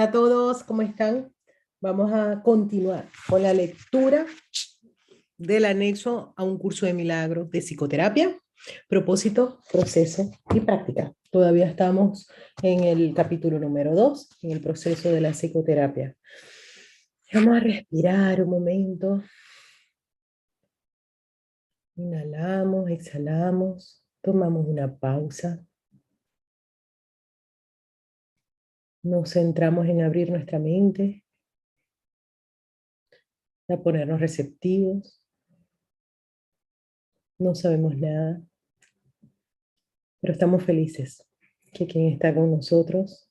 Hola a todos, ¿cómo están? Vamos a continuar con la lectura del anexo a un curso de milagros de psicoterapia, propósito, proceso y práctica. Todavía estamos en el capítulo número 2, en el proceso de la psicoterapia. Vamos a respirar un momento. Inhalamos, exhalamos, tomamos una pausa. Nos centramos en abrir nuestra mente, a ponernos receptivos. No sabemos nada, pero estamos felices que quien está con nosotros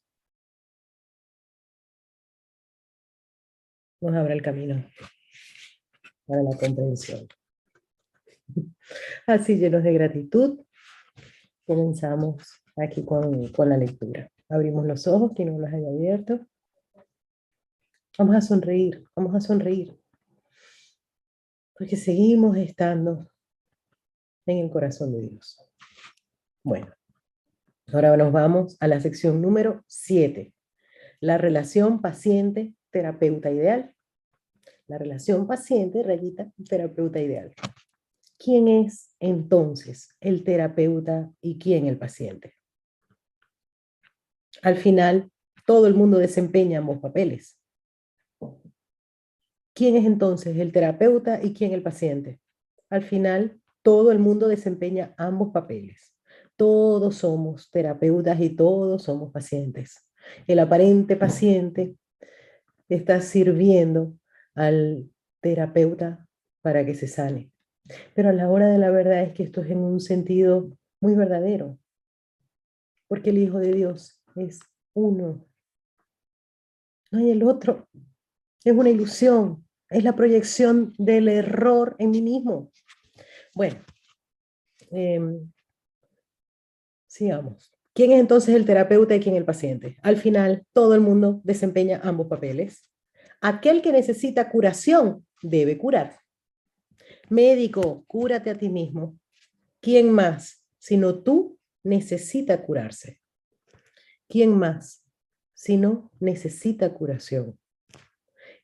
nos abra el camino para la comprensión. Así, llenos de gratitud, comenzamos aquí con la lectura. Abrimos los ojos, quien no los haya abierto. Vamos a sonreír, porque seguimos estando en el corazón de Dios. Bueno, ahora nos vamos a la sección número 7, la relación paciente-terapeuta ideal. La relación paciente-terapeuta ideal. ¿Quién es entonces el terapeuta y quién el paciente? Al final, todo el mundo desempeña ambos papeles. ¿Quién es entonces el terapeuta y quién el paciente? Al final, todo el mundo desempeña ambos papeles. Todos somos terapeutas y todos somos pacientes. El aparente paciente está sirviendo al terapeuta para que se sane. Pero a la hora de la verdad es que esto es en un sentido muy verdadero, porque el Hijo de Dios es uno, no hay el otro, es una ilusión, es la proyección del error en mí mismo. Bueno, sigamos. ¿Quién es entonces el terapeuta y quién el paciente? Al final, todo el mundo desempeña ambos papeles. Aquel que necesita curación debe curar. Médico, cúrate a ti mismo. ¿Quién más, sino tú, necesita curarse? ¿Quién más, sino necesita curación?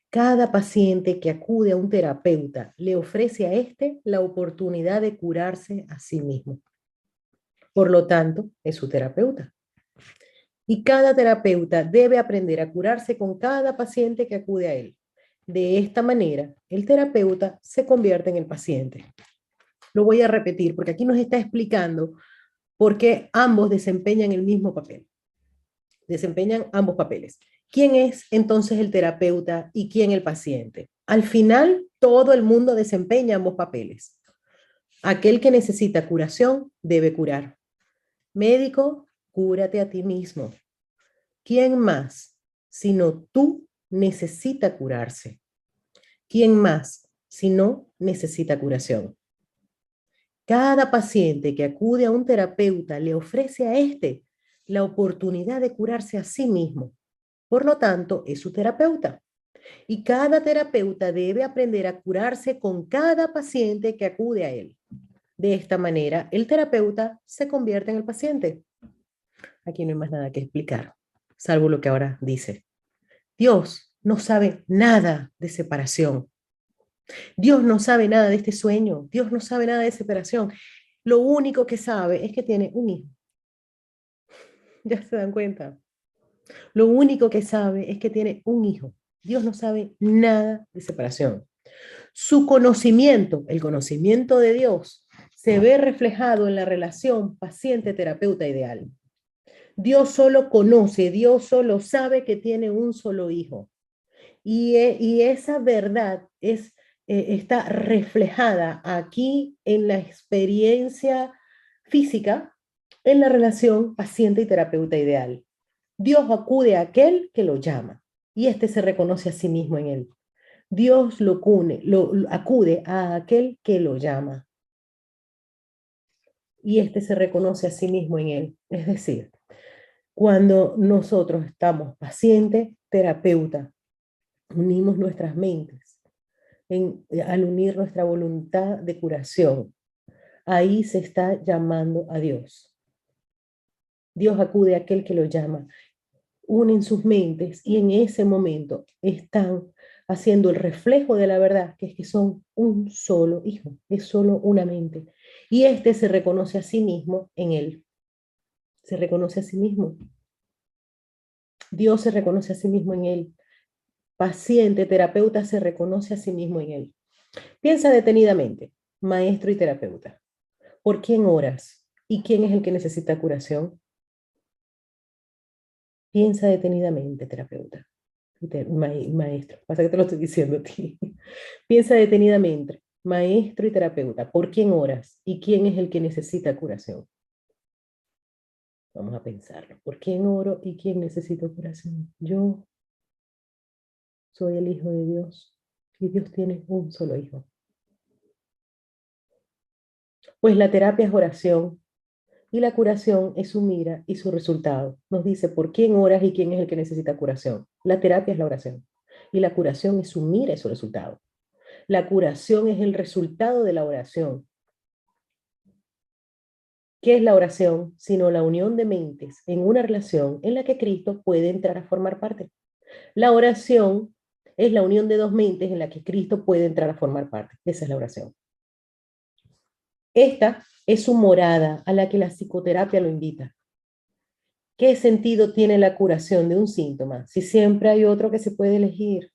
Cada paciente que acude a un terapeuta le ofrece a éste la oportunidad de curarse a sí mismo. Por lo tanto, es su terapeuta. Y cada terapeuta debe aprender a curarse con cada paciente que acude a él. De esta manera, el terapeuta se convierte en el paciente. Lo voy a repetir porque aquí nos está explicando por qué ambos desempeñan el mismo papel. Desempeñan ambos papeles. ¿Quién es entonces el terapeuta y quién el paciente? Al final, todo el mundo desempeña ambos papeles. Aquel que necesita curación debe curar. Médico, cúrate a ti mismo. ¿Quién más, sino tú, necesita curarse? ¿Quién más, sino necesita curación? Cada paciente que acude a un terapeuta le ofrece a éste la oportunidad de curarse a sí mismo. Por lo tanto, es su terapeuta. Y cada terapeuta debe aprender a curarse con cada paciente que acude a él. De esta manera, el terapeuta se convierte en el paciente. Aquí no hay más nada que explicar, salvo lo que ahora dice. Dios no sabe nada de separación. Dios no sabe nada de este sueño. Dios no sabe nada de separación. Lo único que sabe es que tiene un hijo. ¿Ya se dan cuenta? Lo único que sabe es que tiene un hijo. Dios no sabe nada de separación. Su conocimiento, el conocimiento de Dios, se ve reflejado en la relación paciente-terapeuta ideal. Dios solo conoce, Dios solo sabe que tiene un solo hijo. Y esa verdad está reflejada aquí en la experiencia física, en la relación paciente y terapeuta ideal. Dios acude a aquel que lo llama y éste se reconoce a sí mismo en él. Dios acude a aquel que lo llama y éste se reconoce a sí mismo en él. Es decir, cuando nosotros estamos paciente, terapeuta, unimos nuestras mentes al unir nuestra voluntad de curación. Ahí se está llamando a Dios. Dios acude a aquel que lo llama. unen sus mentes y en ese momento están haciendo el reflejo de la verdad, que es que son un solo hijo, es solo una mente. Y este se reconoce a sí mismo en él, se reconoce a sí mismo. Dios se reconoce a sí mismo en él. Paciente, terapeuta se reconoce a sí mismo en él. Piensa detenidamente, maestro y terapeuta. ¿Por quién oras? ¿Y quién es el que necesita curación? Piensa detenidamente, terapeuta. Maestro, pasa que te lo estoy diciendo a ti. Piensa detenidamente, maestro y terapeuta. ¿Por quién oras? ¿Y quién es el que necesita curación? Vamos a pensarlo. ¿Por quién oro y quién necesita curación? Yo soy el Hijo de Dios y Dios tiene un solo hijo. Pues la terapia es oración y la curación es su mira y su resultado. Nos dice por quién oras y quién es el que necesita curación. La terapia es la oración y la curación es su mira y su resultado. La curación es el resultado de la oración. ¿Qué es la oración? Sino la unión de mentes en una relación en la que Cristo puede entrar a formar parte. La oración es la unión de dos mentes en la que Cristo puede entrar a formar parte. Esa es la oración. Esta es su morada a la que la psicoterapia lo invita. ¿Qué sentido tiene la curación de un síntoma si siempre hay otro que se puede elegir?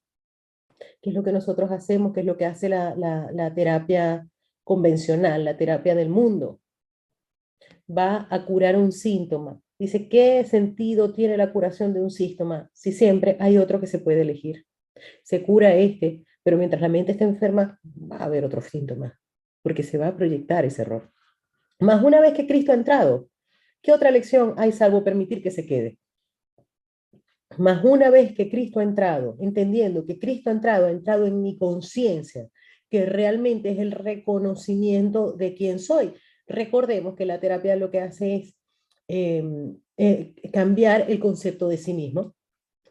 ¿Qué es lo que nosotros hacemos? ¿Qué es lo que hace la terapia convencional, la terapia del mundo? Va a curar un síntoma. Dice, ¿qué sentido tiene la curación de un síntoma si siempre hay otro que se puede elegir? Se cura este, pero mientras la mente está enferma, va a haber otro síntoma, porque se va a proyectar ese error. Más una vez que Cristo ha entrado, ¿qué otra lección hay salvo permitir que se quede? Más una vez que Cristo ha entrado, entendiendo que Cristo ha entrado en mi conciencia, que realmente es el reconocimiento de quién soy. Recordemos que la terapia lo que hace es cambiar el concepto de sí mismo,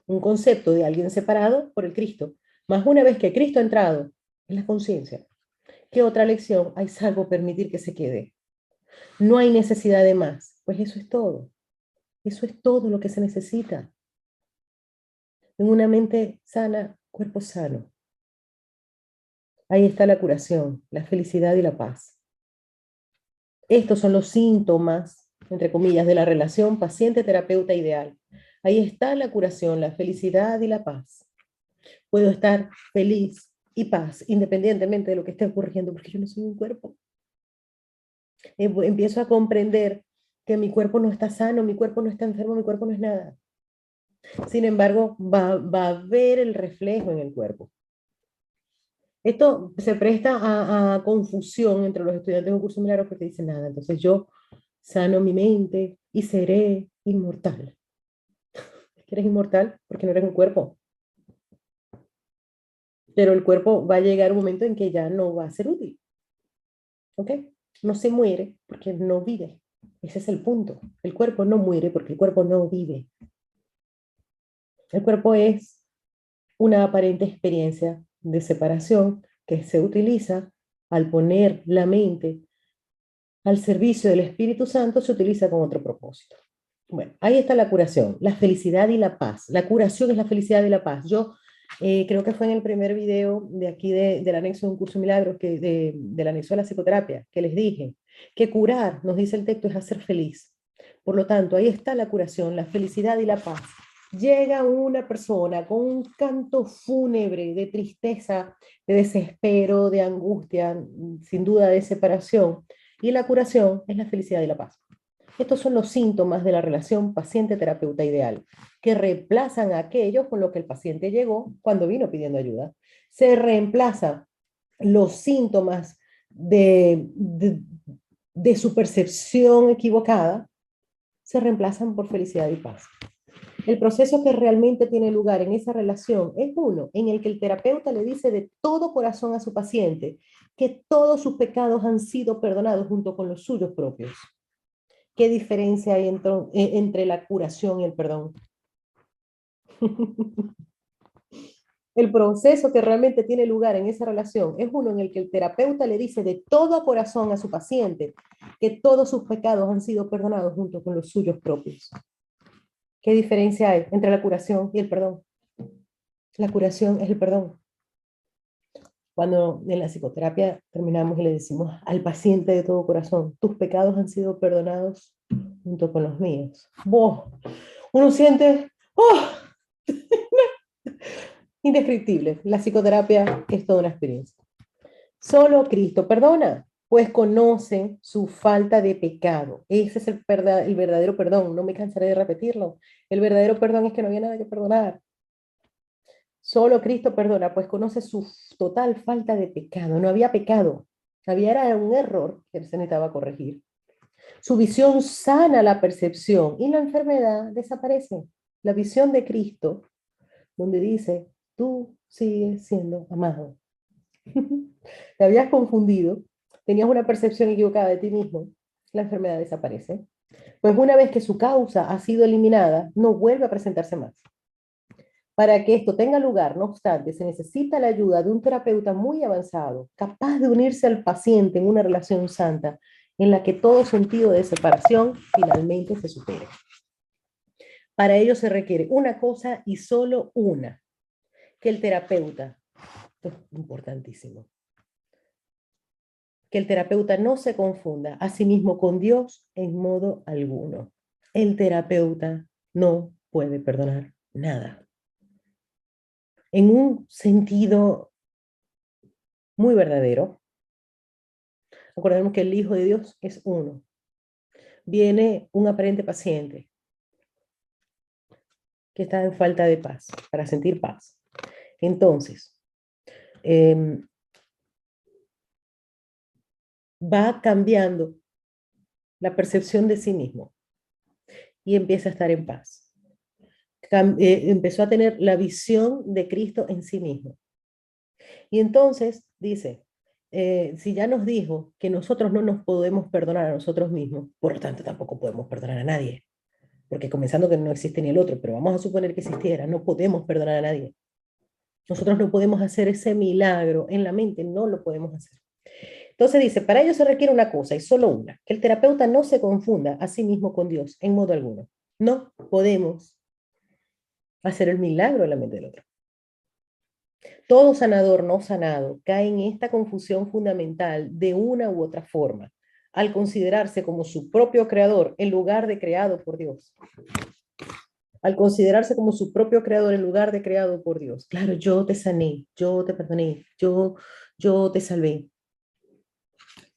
un concepto de alguien separado por el Cristo. Más una vez que Cristo ha entrado en la conciencia, ¿qué otra lección hay salvo permitir que se quede? No hay necesidad de más, pues eso es todo. Eso es todo lo que se necesita. En una mente sana, cuerpo sano. Ahí está la curación, la felicidad y la paz. Estos son los síntomas, entre comillas, de la relación paciente-terapeuta ideal. Ahí está la curación, la felicidad y la paz. Puedo estar feliz y paz independientemente de lo que esté ocurriendo, porque yo no soy un cuerpo. Empiezo a comprender que mi cuerpo no está sano, mi cuerpo no está enfermo, mi cuerpo no es nada. Sin embargo, va a ver el reflejo en el cuerpo. Esto se presta a confusión entre los estudiantes de un curso milagro porque dicen nada. Entonces yo sano mi mente y seré inmortal. Es que eres inmortal porque no eres un cuerpo. Pero el cuerpo va a llegar un momento en que ya no va a ser útil. ¿Ok? No se muere porque no vive. Ese es el punto. El cuerpo no muere porque el cuerpo no vive. El cuerpo es una aparente experiencia de separación que se utiliza al poner la mente al servicio del Espíritu Santo, se utiliza con otro propósito. Bueno, ahí está la curación, la felicidad y la paz. La curación es la felicidad y la paz. Yo creo que fue en el primer video de aquí del anexo de un curso de milagros, del anexo de la psicoterapia, que les dije que curar, nos dice el texto, es hacer feliz. Por lo tanto, ahí está la curación, la felicidad y la paz. Llega una persona con un canto fúnebre de tristeza, de desespero, de angustia, sin duda de separación, y la curación es la felicidad y la paz. Estos son los síntomas de la relación paciente-terapeuta ideal, que reemplazan a aquellos con los que el paciente llegó cuando vino pidiendo ayuda. Se reemplazan los síntomas de su percepción equivocada, se reemplazan por felicidad y paz. El proceso que realmente tiene lugar en esa relación es uno en el que el terapeuta le dice de todo corazón a su paciente que todos sus pecados han sido perdonados junto con los suyos propios. ¿Qué diferencia hay entre la curación y el perdón? El proceso que realmente tiene lugar en esa relación es uno en el que el terapeuta le dice de todo corazón a su paciente que todos sus pecados han sido perdonados junto con los suyos propios. ¿Qué diferencia hay entre la curación y el perdón? La curación es el perdón. Cuando en la psicoterapia terminamos y le decimos al paciente de todo corazón, tus pecados han sido perdonados junto con los míos. Vos, uno siente, ¡oh! Indescriptible. La psicoterapia es toda una experiencia. Solo Cristo perdona, pues conoce su falta de pecado. Ese es el verdadero perdón. No me cansaré de repetirlo. El verdadero perdón es que no había nada que perdonar. Solo Cristo perdona, pues conoce su total falta de pecado. No había pecado. Era un error que se necesitaba corregir. Su visión sana la percepción y la enfermedad desaparece. La visión de Cristo, donde dice, tú sigues siendo amado. Te habías confundido, tenías una percepción equivocada de ti mismo, la enfermedad desaparece. Pues una vez que su causa ha sido eliminada, no vuelve a presentarse más. Para que esto tenga lugar, no obstante, se necesita la ayuda de un terapeuta muy avanzado, capaz de unirse al paciente en una relación santa, en la que todo sentido de separación finalmente se supere. Para ello se requiere una cosa y solo una, que el terapeuta, esto es importantísimo, que el terapeuta no se confunda a sí mismo con Dios en modo alguno. El terapeuta no puede perdonar nada. En un sentido muy verdadero, acordemos que el Hijo de Dios es uno. Viene un aparente paciente que está en falta de paz, para sentir paz. Entonces, va cambiando la percepción de sí mismo y empieza a estar en paz. Empezó a tener la visión de Cristo en sí mismo. Y entonces dice, si ya nos dijo que nosotros no nos podemos perdonar a nosotros mismos, por lo tanto tampoco podemos perdonar a nadie, porque comenzando que no existe ni el otro, pero vamos a suponer que existiera, no podemos perdonar a nadie. Nosotros no podemos hacer ese milagro en la mente, no lo podemos hacer. Entonces dice, para ello se requiere una cosa y solo una, que el terapeuta no se confunda a sí mismo con Dios en modo alguno. No podemos hacer el milagro en la mente del otro. Todo sanador no sanado cae en esta confusión fundamental de una u otra forma, al considerarse como su propio creador en lugar de creado por Dios. Al considerarse como su propio creador en lugar de creado por Dios. Claro, yo te sané, yo te perdoné, yo te salvé.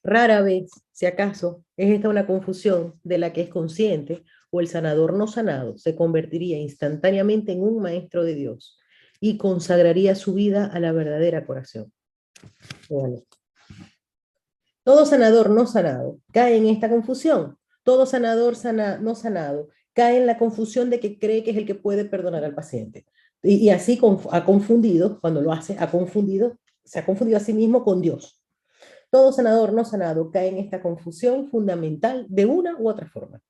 Rara vez, si acaso, es esta una confusión de la que es consciente o el sanador no sanado se convertiría instantáneamente en un maestro de Dios y consagraría su vida a la verdadera curación. Bueno. Todo sanador no sanado cae en esta confusión. Todo sanador no sanado cae en la confusión de que cree que es el que puede perdonar al paciente. Y así ha confundido, cuando lo hace, se ha confundido a sí mismo con Dios. Todo sanador no sanado cae en esta confusión fundamental de una u otra forma,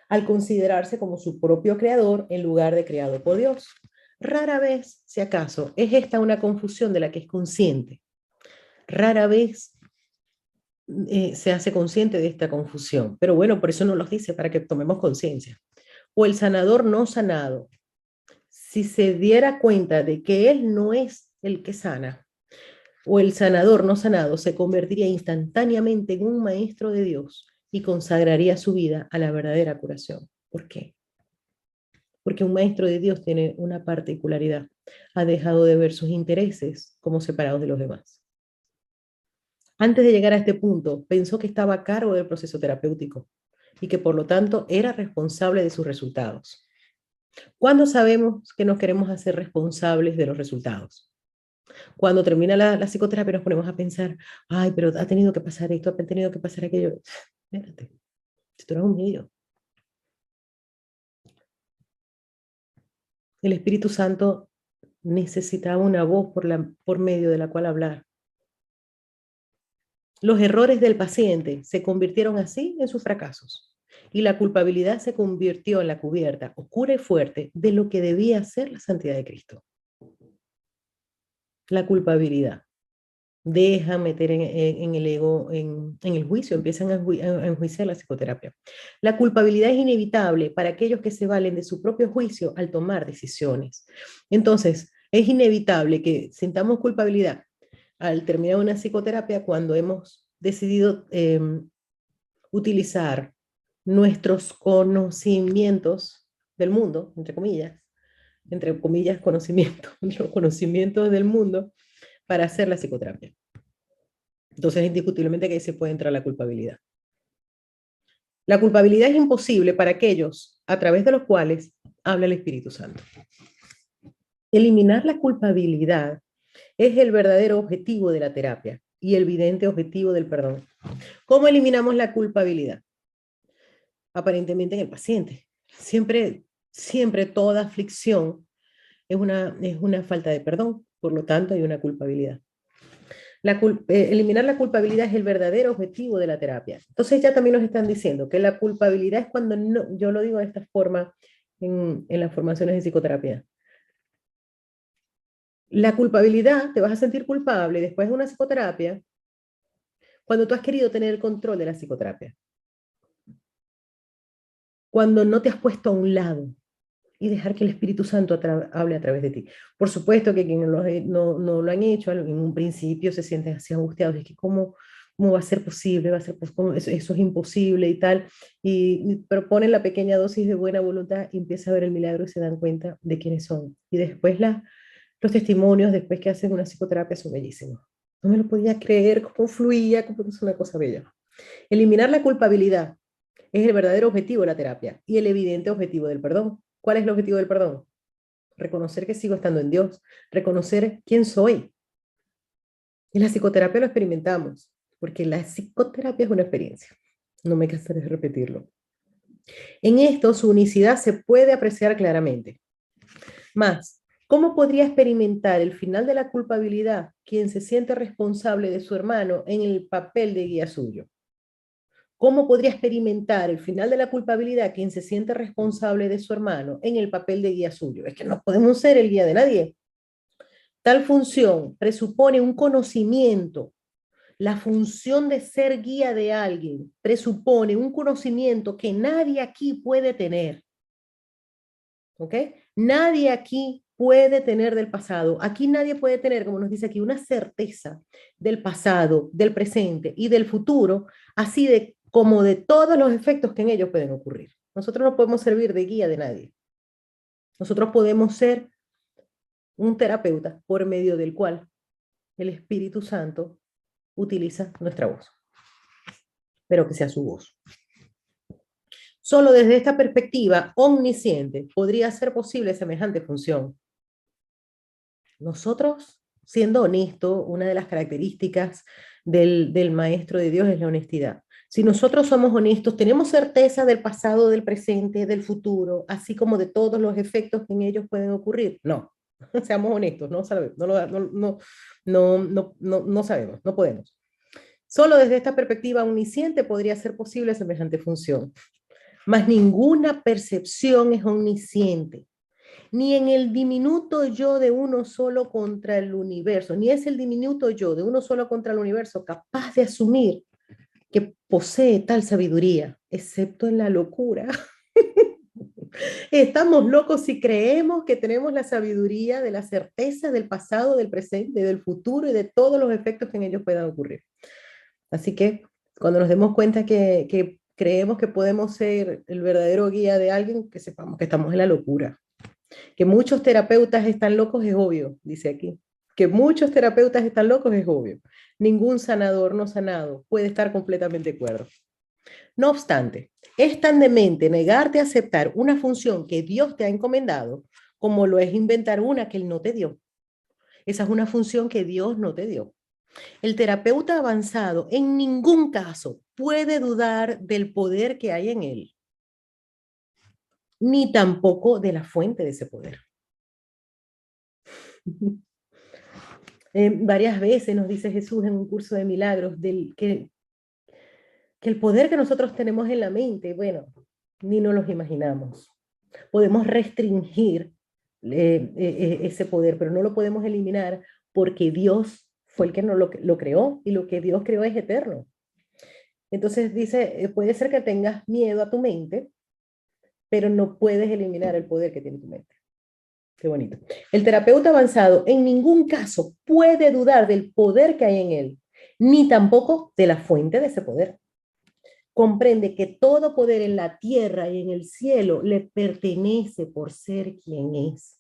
al considerarse como su propio creador en lugar de creado por Dios. Rara vez, si acaso, es esta una confusión de la que es consciente. Rara vez se hace consciente de esta confusión. Pero bueno, por eso nos los dice, para que tomemos conciencia. O el sanador no sanado, si se diera cuenta de que él no es el que sana, o el sanador no sanado se convertiría instantáneamente en un maestro de Dios y consagraría su vida a la verdadera curación. ¿Por qué? Porque un maestro de Dios tiene una particularidad. Ha dejado de ver sus intereses como separados de los demás. Antes de llegar a este punto, pensó que estaba a cargo del proceso terapéutico y que por lo tanto era responsable de sus resultados. ¿Cuándo sabemos que nos queremos hacer responsables de los resultados? Cuando termina la psicoterapia nos ponemos a pensar, ay, pero ha tenido que pasar esto, ha tenido que pasar aquello. Espérate, esto era un medio. El Espíritu Santo necesitaba una voz por medio de la cual hablar. Los errores del paciente se convirtieron así en sus fracasos y la culpabilidad se convirtió en la cubierta oscura y fuerte de lo que debía ser la santidad de Cristo. La culpabilidad. dejan meter en el ego, en el juicio, empiezan a enjuiciar la psicoterapia. La culpabilidad es inevitable para aquellos que se valen de su propio juicio al tomar decisiones. Entonces, es inevitable que sintamos culpabilidad al terminar una psicoterapia cuando hemos decidido utilizar nuestros conocimientos del mundo, entre comillas, conocimientos, los conocimientos del mundo para hacer la psicoterapia. Entonces, indiscutiblemente que ahí se puede entrar la culpabilidad. La culpabilidad es imposible para aquellos a través de los cuales habla el Espíritu Santo. Eliminar la culpabilidad es el verdadero objetivo de la terapia y el evidente objetivo del perdón. ¿Cómo eliminamos la culpabilidad? Aparentemente en el paciente. Siempre toda aflicción es una falta de perdón, por lo tanto hay una culpabilidad. Eliminar la culpabilidad es el verdadero objetivo de la terapia. Entonces ya también nos están diciendo que la culpabilidad es cuando no, yo lo digo de esta forma en las formaciones de psicoterapia. La culpabilidad, te vas a sentir culpable después de una psicoterapia cuando tú has querido tener el control de la psicoterapia. Cuando no te has puesto a un lado y dejar que el Espíritu Santo hable a través de ti. Por supuesto que quienes no lo han hecho, en un principio se sienten así angustiados, es que cómo va a ser posible, eso es imposible y tal, pero ponen la pequeña dosis de buena voluntad y empieza a ver el milagro y se dan cuenta de quiénes son. Y después los testimonios, después que hacen una psicoterapia, son bellísimos. No me lo podía creer, cómo fluía, cómo es una cosa bella. Eliminar la culpabilidad es el verdadero objetivo de la terapia y el evidente objetivo del perdón. ¿Cuál es el objetivo del perdón? Reconocer que sigo estando en Dios, reconocer quién soy. En la psicoterapia lo experimentamos, porque la psicoterapia es una experiencia. No me cansaré de repetirlo. En esto, su unicidad se puede apreciar claramente. Más, ¿cómo podría experimentar el final de la culpabilidad quien se siente responsable de su hermano en el papel de guía suyo? ¿Cómo podría experimentar el final de la culpabilidad quien se siente responsable de su hermano en el papel de guía suyo? Es que no podemos ser el guía de nadie. Tal función presupone un conocimiento. La función de ser guía de alguien presupone un conocimiento que nadie aquí puede tener. ¿Ok? Nadie aquí puede tener del pasado. Aquí nadie puede tener, como nos dice aquí, una certeza del pasado, del presente y del futuro, así como de todos los efectos que en ellos pueden ocurrir. Nosotros no podemos servir de guía de nadie. Nosotros podemos ser un terapeuta por medio del cual el Espíritu Santo utiliza nuestra voz, pero que sea su voz. Solo desde esta perspectiva omnisciente podría ser posible semejante función. Nosotros, siendo honestos, una de las características del maestro de Dios es la honestidad. Si nosotros somos honestos, tenemos certeza del pasado, del presente, del futuro, así como de todos los efectos que en ellos pueden ocurrir. No, seamos honestos, no sabemos, no sabemos, no podemos. Solo desde esta perspectiva omnisciente podría ser posible semejante función. Mas ninguna percepción es omnisciente, ni en el diminuto yo de uno solo contra el universo, ni es el diminuto yo de uno solo contra el universo capaz de asumir que posee tal sabiduría, excepto en la locura. Estamos locos si creemos que tenemos la sabiduría de la certeza del pasado, del presente, del futuro y de todos los efectos que en ellos puedan ocurrir. Así que cuando nos demos cuenta que creemos que podemos ser el verdadero guía de alguien, que sepamos que estamos en la locura. Que muchos terapeutas están locos es obvio, dice aquí. Que muchos terapeutas están locos es obvio. Ningún sanador no sanado puede estar completamente cuerdo. No obstante, es tan demente negarte a aceptar una función que Dios te ha encomendado como lo es inventar una que Él no te dio. Esa es una función que Dios no te dio. El terapeuta avanzado en ningún caso puede dudar del poder que hay en él, ni tampoco de la fuente de ese poder. Varias veces nos dice Jesús en un curso de milagros que el poder que nosotros tenemos en la mente, bueno, ni nos los imaginamos. Podemos restringir ese poder, pero no lo podemos eliminar porque Dios fue el que no lo creó y lo que Dios creó es eterno. Entonces dice, puede ser que tengas miedo a tu mente, pero no puedes eliminar el poder que tiene tu mente. Qué bonito. El terapeuta avanzado en ningún caso puede dudar del poder que hay en él, ni tampoco de la fuente de ese poder. Comprende que todo poder en la tierra y en el cielo le pertenece por ser quien es.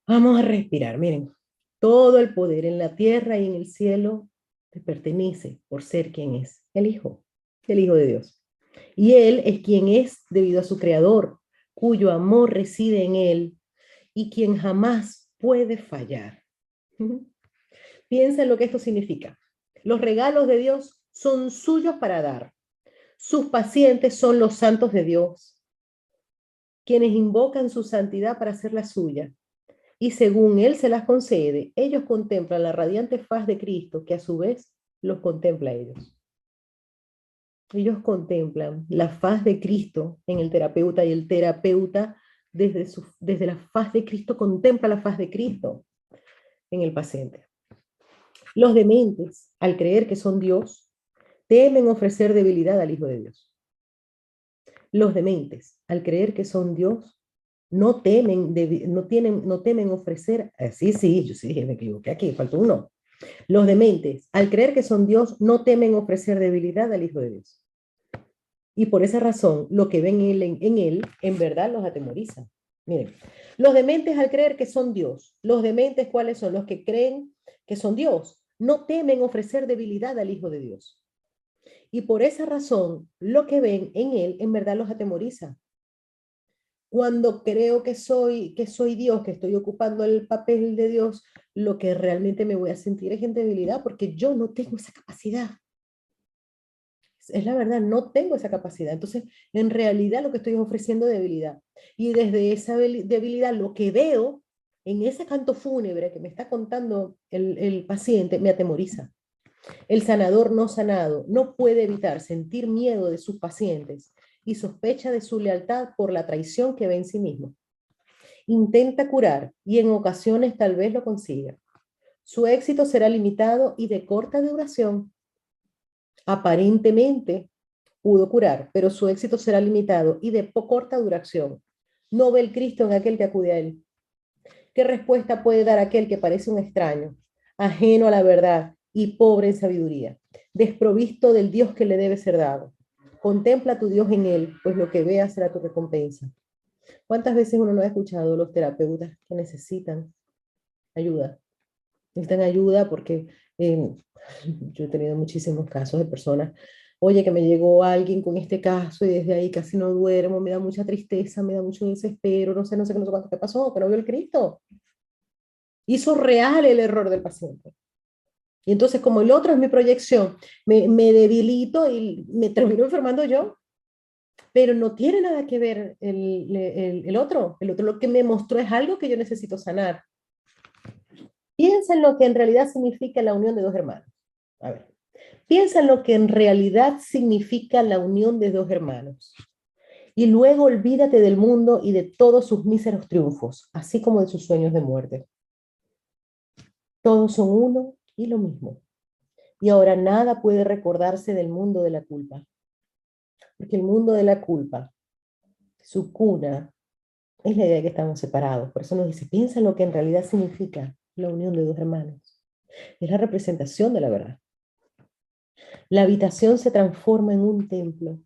Vamos a respirar, miren. Todo el poder en la tierra y en el cielo le pertenece por ser quien es, el Hijo de Dios. Y Él es quien es debido a su Creador, cuyo amor reside en Él y quien jamás puede fallar. Piensa en lo que esto significa. Los regalos de Dios son suyos para dar. Sus pacientes son los santos de Dios, quienes invocan su santidad para hacer la suya. Y según Él se las concede, ellos contemplan la radiante faz de Cristo, que a su vez los contempla a ellos. Ellos contemplan la faz de Cristo en el terapeuta y el terapeuta desde la faz de Cristo contempla la faz de Cristo en el paciente. Los dementes, al creer que son Dios, temen ofrecer debilidad al Hijo de Dios. Los dementes, al creer que son Dios, no temen ofrecer, yo sí dije, me equivoqué aquí, faltó uno. Los dementes, al creer que son Dios, no temen ofrecer debilidad al Hijo de Dios. Y por esa razón, lo que ven en él, en verdad los atemoriza. Miren, los dementes al creer que son Dios, los dementes, ¿cuáles son? Los que creen que son Dios, no temen ofrecer debilidad al Hijo de Dios. Y por esa razón, lo que ven en él, en verdad los atemoriza. Cuando creo que soy Dios, que estoy ocupando el papel de Dios, lo que realmente me voy a sentir es en debilidad, porque yo no tengo esa capacidad. Es la verdad, no tengo esa capacidad. Entonces, en realidad lo que estoy ofreciendo es debilidad. Y desde esa debilidad, lo que veo en ese canto fúnebre que me está contando el paciente, me atemoriza. El sanador no sanado no puede evitar sentir miedo de sus pacientes y sospecha de su lealtad por la traición que ve en sí mismo. Intenta curar y en ocasiones tal vez lo consiga. Su éxito será limitado y de corta duración. Aparentemente pudo curar, pero su éxito será limitado y de corta duración. No ve el Cristo en aquel que acude a él. ¿Qué respuesta puede dar aquel que parece un extraño, ajeno a la verdad y pobre en sabiduría, desprovisto del Dios que le debe ser dado? Contempla a tu Dios en él, pues lo que veas será tu recompensa. ¿Cuántas veces uno no ha escuchado los terapeutas que necesitan ayuda? Necesitan ayuda porque yo he tenido muchísimos casos de personas, oye, que me llegó alguien con este caso y desde ahí casi no duermo, me da mucha tristeza, me da mucho desespero, no sé, no sé cuánto, ¿qué pasó? Que no vio el Cristo. Hizo real el error del paciente. Y entonces, como el otro es mi proyección, me debilito y me termino enfermando yo, pero no tiene nada que ver el otro. El otro lo que me mostró es algo que yo necesito sanar. Piensa en lo que en realidad significa la unión de dos hermanos. A ver, piensa en lo que en realidad significa la unión de dos hermanos. Y luego olvídate del mundo y de todos sus míseros triunfos, así como de sus sueños de muerte. Todos son uno y lo mismo. Y ahora nada puede recordarse del mundo de la culpa. Porque el mundo de la culpa, su cuna, es la idea de que estamos separados. Por eso nos dice, piensa en lo que en realidad significa la unión de dos hermanos. Es la representación de la verdad. La habitación se transforma en un templo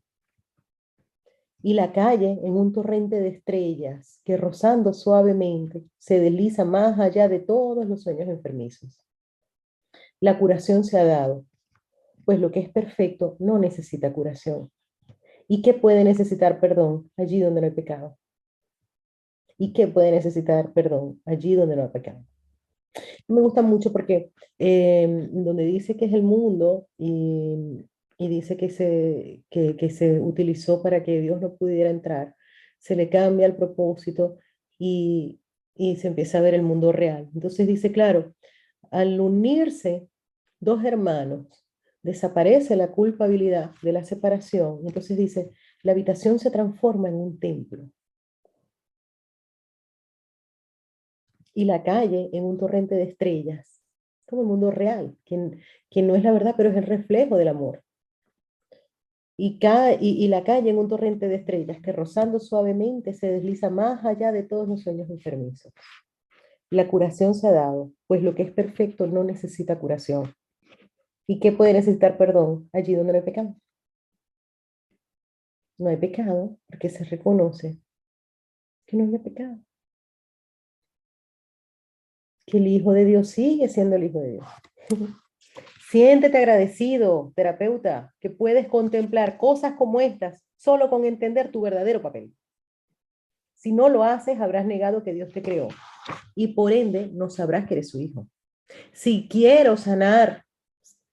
y la calle en un torrente de estrellas que rozando suavemente se desliza más allá de todos los sueños enfermizos. La curación se ha dado, pues lo que es perfecto no necesita curación. ¿Y qué puede necesitar perdón allí donde no hay pecado? ¿Y qué puede necesitar perdón allí donde no hay pecado? Me gusta mucho porque donde dice que es el mundo y dice que se utilizó para que Dios no pudiera entrar, se le cambia el propósito y, y se empieza a ver el mundo real. Entonces dice, claro, al unirse dos hermanos, desaparece la culpabilidad de la separación. Entonces dice, la habitación se transforma en un templo y la calle en un torrente de estrellas. como el mundo real, que no es la verdad, pero es el reflejo del amor. Y la calle en un torrente de estrellas que rozando suavemente se desliza más allá de todos los sueños enfermizos. La curación se ha dado, pues lo que es perfecto no necesita curación. ¿Y qué puede necesitar perdón allí donde no hay pecado? No hay pecado porque se reconoce que no hay pecado, que el Hijo de Dios sigue siendo el Hijo de Dios. Siéntete agradecido, terapeuta, que puedes contemplar cosas como estas solo con entender tu verdadero papel. Si no lo haces, habrás negado que Dios te creó y por ende no sabrás que eres su hijo. Si quiero sanar,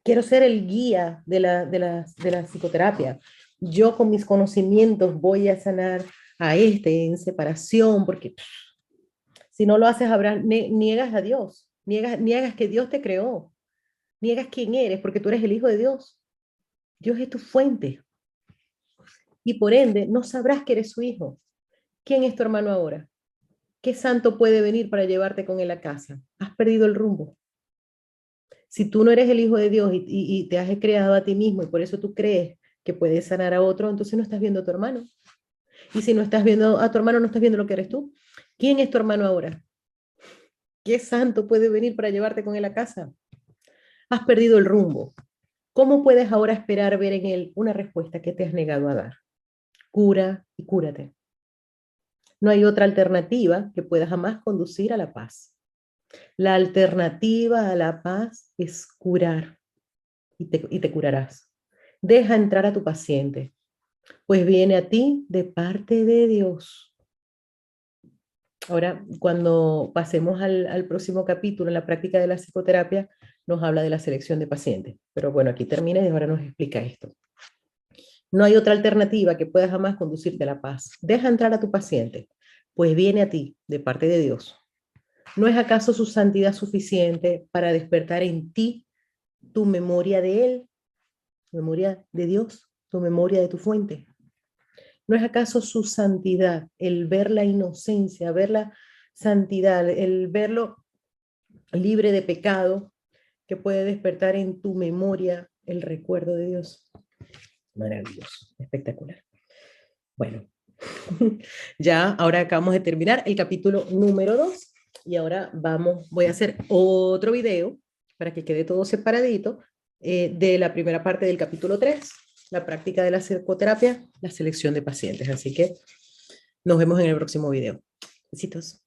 quiero ser el guía de la psicoterapia, yo con mis conocimientos voy a sanar a este en separación, porque si no lo haces, niegas a Dios, niegas que Dios te creó, niegas quién eres, porque tú eres el hijo de Dios. Dios es tu fuente y por ende no sabrás que eres su hijo. ¿Quién es tu hermano ahora? ¿Qué santo puede venir para llevarte con él a casa? Has perdido el rumbo. Si tú no eres el hijo de Dios y te has creado a ti mismo y por eso tú crees que puedes sanar a otro, entonces no estás viendo a tu hermano. Y si no estás viendo a tu hermano, no estás viendo lo que eres tú. ¿Quién es tu hermano ahora? ¿Qué santo puede venir para llevarte con él a casa? Has perdido el rumbo. ¿Cómo puedes ahora esperar ver en él una respuesta que te has negado a dar? Cura y cúrate. No hay otra alternativa que pueda jamás conducir a la paz. La alternativa a la paz es curar y te curarás. Deja entrar a tu paciente, pues viene a ti de parte de Dios. Ahora, cuando pasemos al próximo capítulo, en la práctica de la psicoterapia, nos habla de la selección de pacientes. Pero bueno, aquí termina y ahora nos explica esto. No hay otra alternativa que pueda jamás conducirte a la paz. Deja entrar a tu paciente, pues viene a ti de parte de Dios. ¿No es acaso su santidad suficiente para despertar en ti tu memoria de Él, tu memoria de Dios, tu memoria de tu fuente? ¿No es acaso su santidad, el ver la inocencia, ver la santidad, el verlo libre de pecado, que puede despertar en tu memoria el recuerdo de Dios? Maravilloso, espectacular. Bueno, ya ahora acabamos de terminar el capítulo número 2 y ahora voy a hacer otro video para que quede todo separadito de la primera parte del capítulo 3, la práctica de la psicoterapia, la selección de pacientes. Así que nos vemos en el próximo video. Besitos.